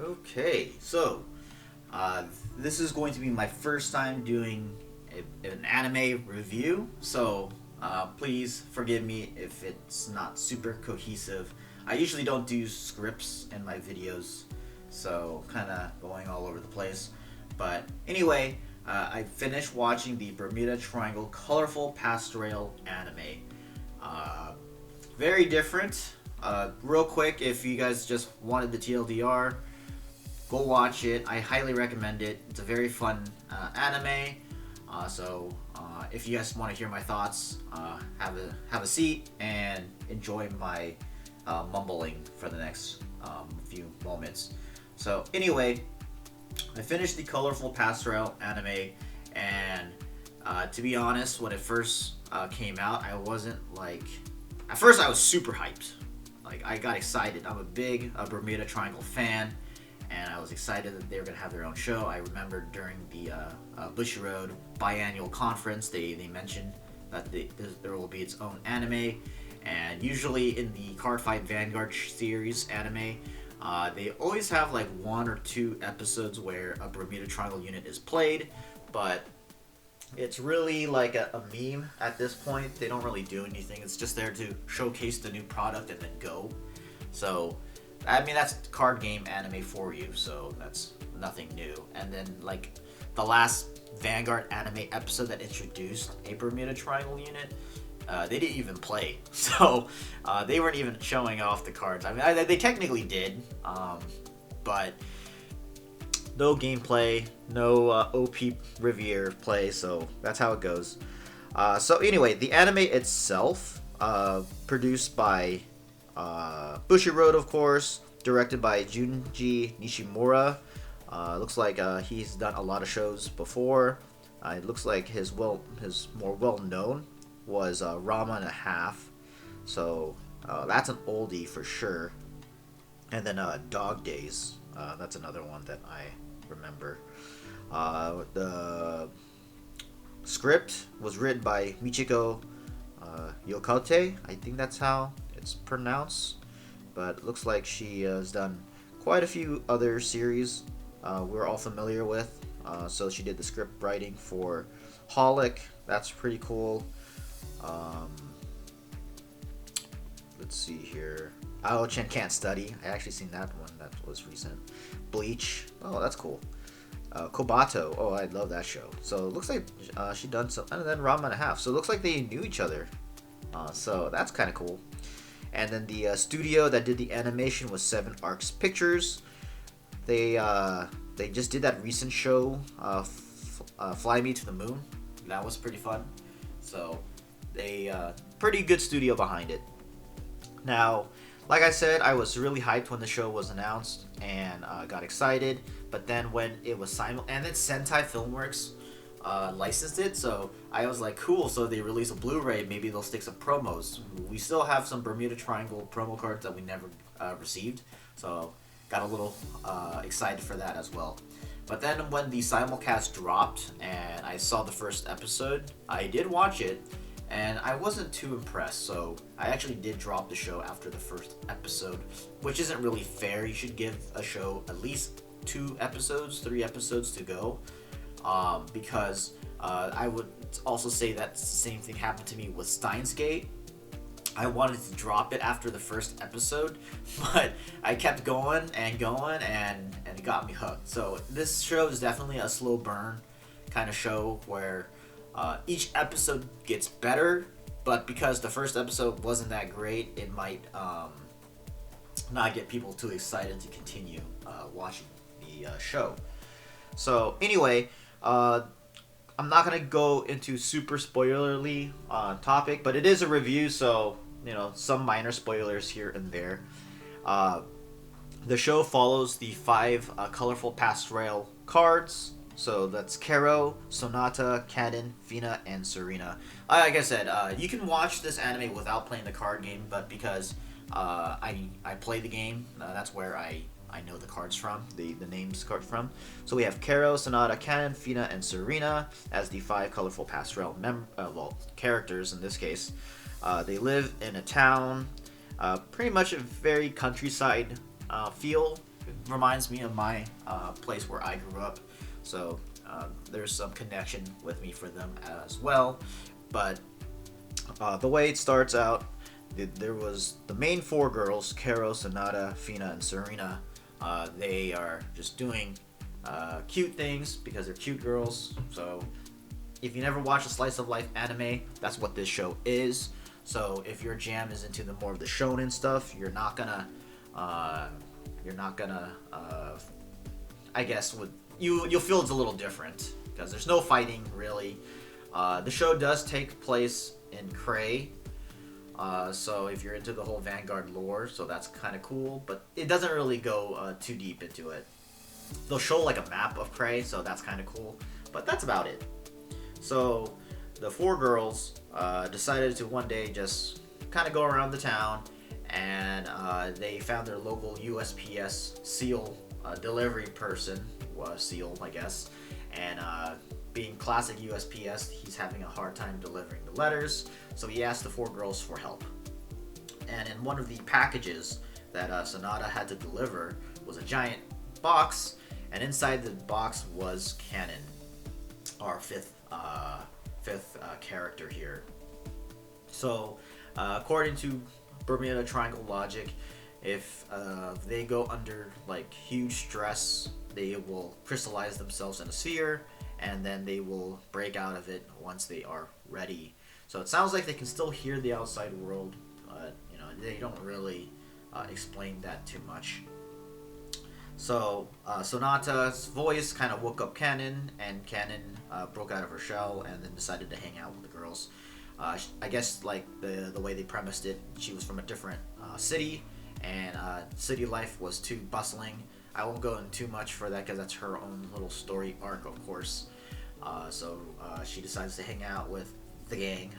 Okay, so this is going to be my first time doing an anime review, so please forgive me if it's not super cohesive. I usually don't do scripts in my videos, so kind of going all over the place. But anyway, I finished watching the Bermuda Triangle Colorful Pastel anime. Uh, Very different. Real quick, if you guys just wanted the TLDR, go watch it. I highly recommend it. It's a very fun anime. If you guys want to hear my thoughts, have a seat and enjoy my mumbling for the next few moments. So anyway, I finished the Colorful Pastel anime, and to be honest, when it first came out, I wasn't like. At first, I was super hyped. Like I got excited. I'm a big Bermuda Triangle fan, and I was excited that they were gonna have their own show. I remember during the Bushy Road biannual conference, they mentioned that there will be its own anime, and usually in the Card Fight Vanguard series anime, they always have like one or two episodes where a Bermuda Triangle unit is played, but it's really like a meme at this point. They don't really do anything. It's just there to showcase the new product and then go. So I mean, that's card game anime for you, so that's nothing new. And then, like, the last Vanguard anime episode that introduced a Bermuda Triangle unit, they didn't even play. So, they weren't even showing off the cards. I mean, they technically did, but no gameplay, no OP Riviere play, so that's how it goes. So, anyway, the anime itself, produced by Bushy Road, of course, directed by Junji Nishimura. Looks like he's done a lot of shows before. It looks like his more well known was Rama and a Half, so that's an oldie for sure. And then Dog Days, that's another one that I remember. The script was written by Michiko Yokote. I think that's how it's pronounced, but it looks like she has done quite a few other series we're all familiar with. So she did the script writing for Holic. That's pretty cool. Let's see here. Ao-chan Can't Study. I actually seen that one. That was recent. Bleach. Oh, that's cool. Kobato. Oh, I love that show. So it looks like she done some. And then Rama and a Half. So it looks like they knew each other. So that's kind of cool. And then the studio that did the animation was Seven Arcs Pictures. They just did that recent show, Fly Me to the Moon. That was pretty fun. So they pretty good studio behind it. Now, like I said, I was really hyped when the show was announced and got excited. But then when it was and then Sentai Filmworks licensed it, so I was like, cool, so they release a Blu-ray, maybe they'll stick some promos. We still have some Bermuda Triangle promo cards that we never received, so got a little excited for that as well. But then when the simulcast dropped and I saw the first episode, I did watch it, and I wasn't too impressed, so I actually did drop the show after the first episode, which isn't really fair. You should give a show at least 2 episodes, 3 episodes to go. Because I would also say that the same thing happened to me with Steins Gate. I wanted to drop it after the first episode, but I kept going and going, and it got me hooked. So this show is definitely a slow burn kind of show where each episode gets better, but because the first episode wasn't that great, it might not get people too excited to continue watching the show. So anyway, I'm not gonna go into super spoilerly topic, but it is a review, so some minor spoilers here and there. The show follows the 5 colorful pastel cards. So that's Kero, Sonata, Canon, Fina, and Serena. Like I said, you can watch this anime without playing the card game, but because I play the game, that's where I know the cards from, the names cards from. So we have Kero, Sonata, Canon, Fina, and Serena as the 5 colorful pastel characters in this case. They live in a town, pretty much a very countryside feel. reminds me of my place where I grew up. So there's some connection with me for them as well. But the way it starts out, there was the main four girls: Karo, Sonata, Fina, and Serena. They are just doing cute things because they're cute girls. So if you never watched a slice of life anime, that's what this show is. So if your jam is into the more of the shonen stuff, I guess you'll feel it's a little different because there's no fighting really. The show does take place in Cray, so if you're into the whole Vanguard lore, so that's kind of cool, but it doesn't really go too deep into it. They'll show like a map of Cray, so that's kind of cool, but that's about it. So the four girls decided to one day just kind of go around the town, and they found their local USPS seal delivery person, seal I guess, and being classic USPS, he's having a hard time delivering the letters, so he asked the four girls for help. And in one of the packages that Sonata had to deliver was a giant box, and inside the box was Canon, our fifth character here. So according to Bermuda Triangle logic, if they go under like huge stress, they will crystallize themselves in a sphere, and then they will break out of it once they are ready. So it sounds like they can still hear the outside world, but they don't really explain that too much. So Sonata's voice kind of woke up Canon, and Canon broke out of her shell and then decided to hang out with the girls. I guess like the way they premised it, she was from a different city, and city life was too bustling. I won't go into too much for that because that's her own little story arc, of course. So she decides to hang out with the gang.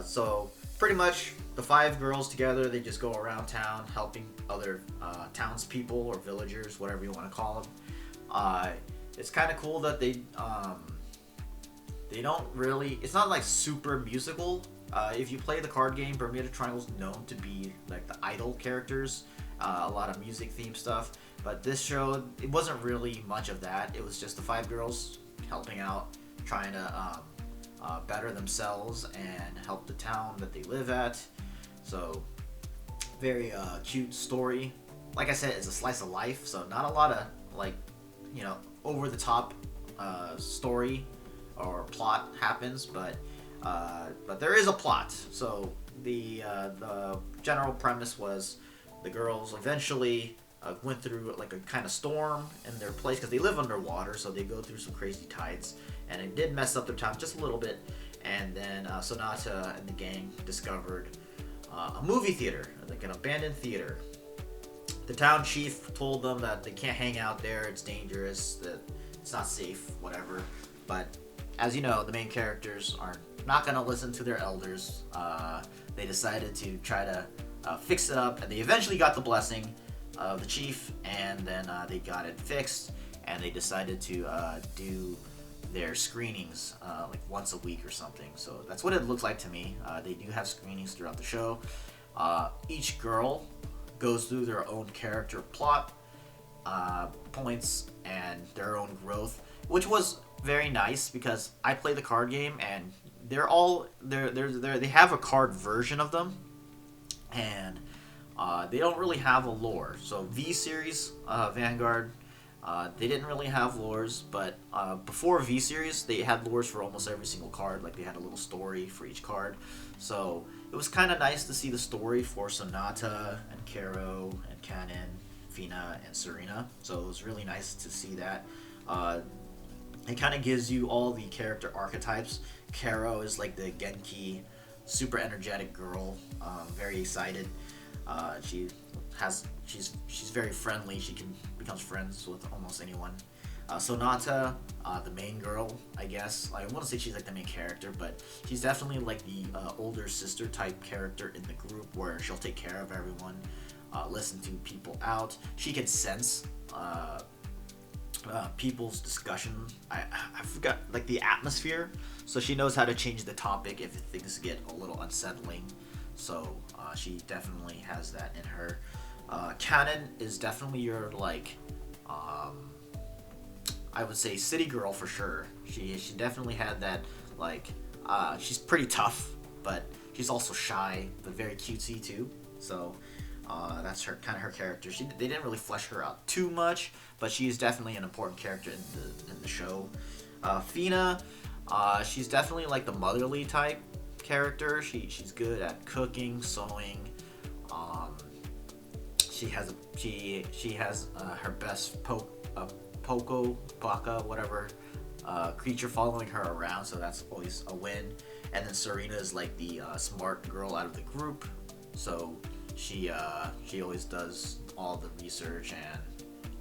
So pretty much the five girls together, they just go around town helping other townspeople or villagers, whatever you want to call them. It's kind of cool that they don't really, it's not like super musical. If you play the card game, Bermuda Triangle's known to be like the idol characters, a lot of music theme stuff, but this show, it wasn't really much of that. It was just the five girls helping out, trying to better themselves and help the town that they live at. So very cute story. Like I said, it's a slice of life, so not a lot of like over the top story or plot happens, but there is a plot. So the general premise was the girls eventually went through like a kind of storm in their place because they live underwater, so they go through some crazy tides, and it did mess up their town just a little bit. And then Sonata and the gang discovered a movie theater, like an abandoned theater. The town chief told them that they can't hang out there, it's dangerous, that it's not safe, whatever. But as you know, the main characters are not going to listen to their elders. They decided to try to fix it up, and they eventually got the blessing of the chief, and then they got it fixed, and they decided to do their screenings like once a week or something. So that's what it looks like to me. They do have screenings throughout the show. Each girl goes through their own character plot points and their own growth, which was very nice because I play the card game, and they have a card version of them, and they don't really have a lore. So V series Vanguard, they didn't really have lores, but before V series they had lores for almost every single card. Like they had a little story for each card, so it was kind of nice to see the story for Sonata and Karo and Canon, Fina, and Serena. So it was really nice to see that. It kind of gives you all the character archetypes. Karo is like the Genki, super energetic girl, very excited. She's very friendly. She becomes friends with almost anyone. Sonata, the main girl, I guess. I want to say she's like the main character, but she's definitely like the older sister type character in the group, where she'll take care of everyone, listen to people out. She can sense people's discussion. I forgot, like, the atmosphere, so she knows how to change the topic if things get a little unsettling. So she definitely has that in her. Canon is definitely your like, I would say city girl for sure. She definitely had that like, she's pretty tough, but she's also shy, but very cutesy too. So that's her kind of her character. They didn't really flesh her out too much, but she's definitely an important character in the show. Fina, she's definitely like the motherly type character. She's good at cooking, sewing. She has her best Poco, Baka, whatever creature following her around, so that's always a win. And then Serena is like the smart girl out of the group, so she always does all the research and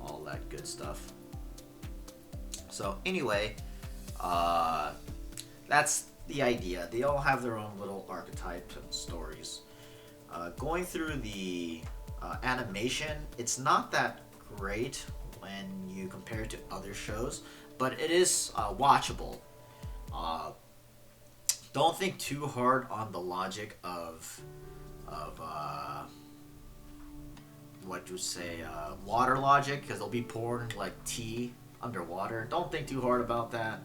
all that good stuff. So anyway, that's the idea. They all have their own little archetypes and stories. Going through the animation, it's not that great when you compare it to other shows, but it is watchable. Don't think too hard on the logic of what you say, water logic, because they'll be pouring like tea underwater. Don't think too hard about that.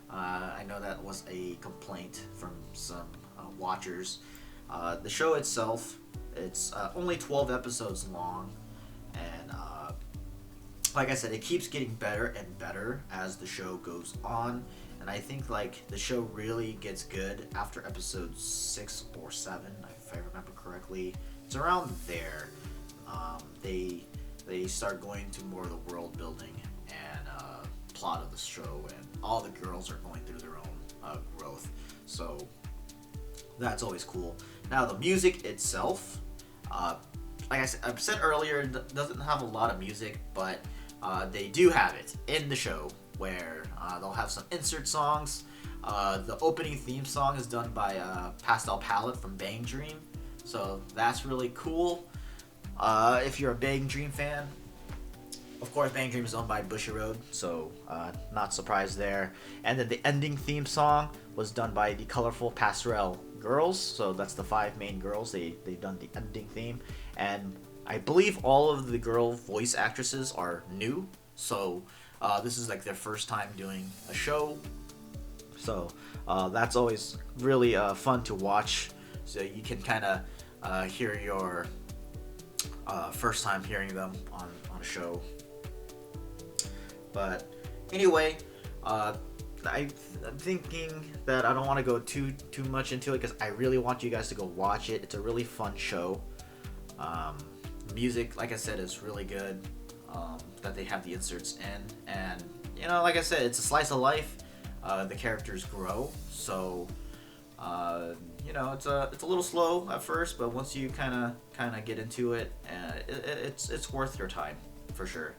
I know that was a complaint from some watchers. The show itself, it's only 12 episodes long, and like I said, it keeps getting better and better as the show goes on. And I think like the show really gets good after episode 6 or 7, if I remember correctly. It's around there. They start going to more of the world building and plot of the show, and all the girls are going through their own growth. So that's always cool. Now the music itself, like I said earlier, it doesn't have a lot of music, but they do have it in the show, where they'll have some insert songs. The opening theme song is done by Pastel from Bang Dream, so that's really cool. If you're a Bang Dream fan, of course Bang Dream is owned by Bushiroad, so not surprised there. And then the ending theme song was done by the colorful Pastorale girls, so that's the 5 main girls. They've done the ending theme, and I believe all of the girl voice actresses are new, so this is like their first time doing a show. So that's always really fun to watch. So you can kind of hear your first time hearing them on a show. But anyway, I'm thinking that I don't want to go too much into it, because I really want you guys to go watch it. It's a really fun show. Music, like I said, is really good. That they have the inserts in, and you know, like I said, it's a slice of life. The characters grow, so you know, it's a little slow at first, but once you kind of get into it, it's worth your time for sure.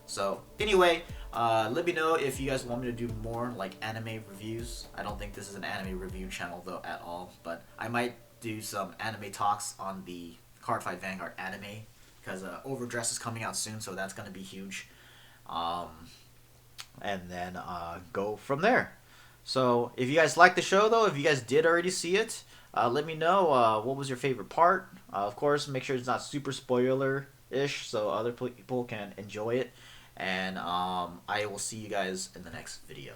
So anyway, let me know if you guys want me to do more like anime reviews. I don't think this is an anime review channel though at all, but I might do some anime talks on the Cardfight Vanguard anime, because Overdress is coming out soon, so that's going to be huge. And then go from there. So if you guys like the show though, if you guys did already see it, let me know what was your favorite part. Of course, make sure it's not super spoiler-ish, so other people can enjoy it. And I will see you guys in the next video.